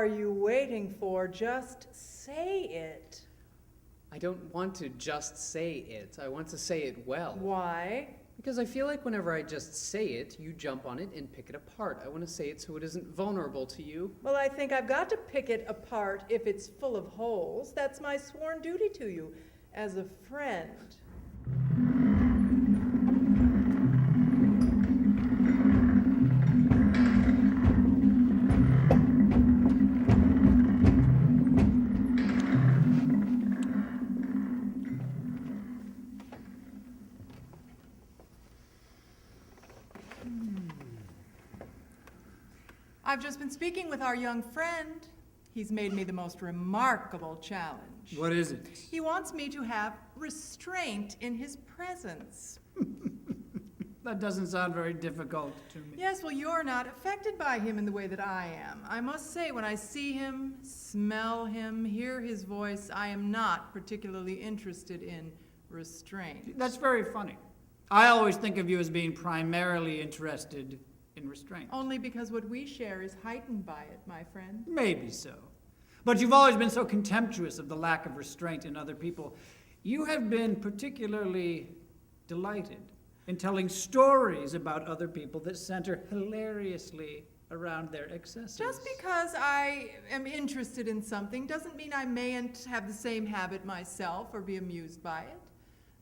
are you waiting for? Just say it. I don't want to just say it. I want to say it well. Why? Because I feel like whenever I just say it, you jump on it and pick it apart. I want to say it so it isn't vulnerable to you. Well, I think I've got to pick it apart if it's full of holes. That's my sworn duty to you as a friend. I've just been speaking with our young friend. He's made me the most remarkable challenge. What is it? He wants me to have restraint in his presence. That doesn't sound very difficult to me. Yes, well, you're not affected by him in the way that I am. I must say, when I see him, smell him, hear his voice, I am not particularly interested in restraint. That's very funny. I always think of you as being primarily interested in restraint. Only because what we share is heightened by it, my friend. Maybe so. But you've always been so contemptuous of the lack of restraint in other people. You have been particularly delighted in telling stories about other people that center hilariously around their excesses. Just because I am interested in something doesn't mean I mayn't have the same habit myself or be amused by it.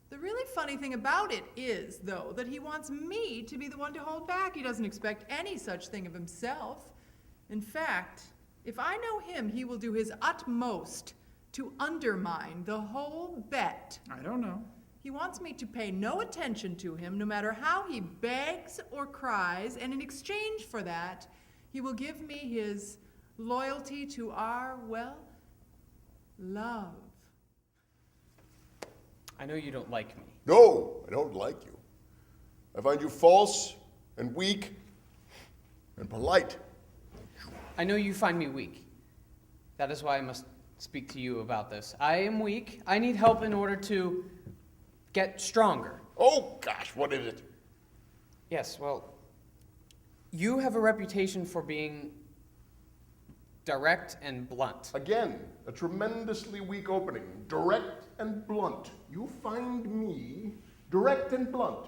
The really funny thing about it is, though, that he wants me to be the one to hold back. He doesn't expect any such thing of himself. In fact, if I know him, he will do his utmost to undermine the whole bet. I don't know. He wants me to pay no attention to him, no matter how he begs or cries, and in exchange for that, he will give me his loyalty to our, well, love. I know you don't like me. No, I don't like you. I find you false and weak and polite. I know you find me weak. That is why I must speak to you about this. I am weak. I need help in order to get stronger. Oh, gosh, what is it? Yes, well, you have a reputation for being direct and blunt. Again, a tremendously weak opening. Direct and blunt. You find me direct and blunt.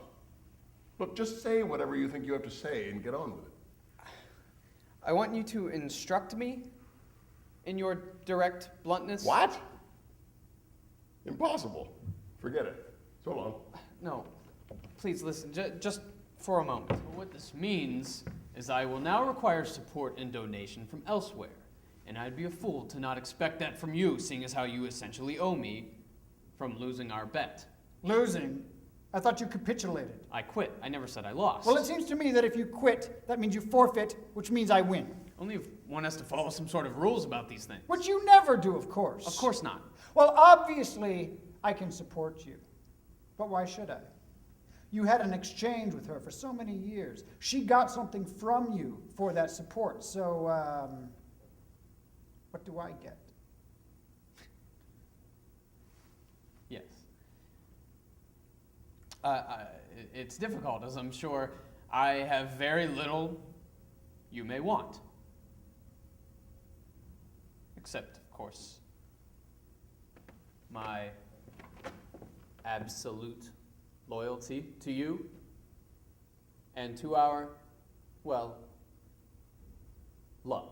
Look, just say whatever you think you have to say and get on with it. I want you to instruct me in your direct bluntness. What? Impossible. Forget it. So long. No, please listen, just for a moment. What this means is I will now require support and donation from elsewhere. And I'd be a fool to not expect that from you, seeing as how you essentially owe me from losing our bet. Losing? I thought you capitulated. I quit. I never said I lost. Well, it seems to me that if you quit, that means you forfeit, which means I win. Only if one has to follow some sort of rules about these things. Which you never do, of course. Of course not. Well, obviously, I can support you. But why should I? You had an exchange with her for so many years. She got something from you for that support. So, what do I get? Yes. It's difficult, as I'm sure I have very little you may want. Except, of course, my absolute loyalty to you and to our, well, love.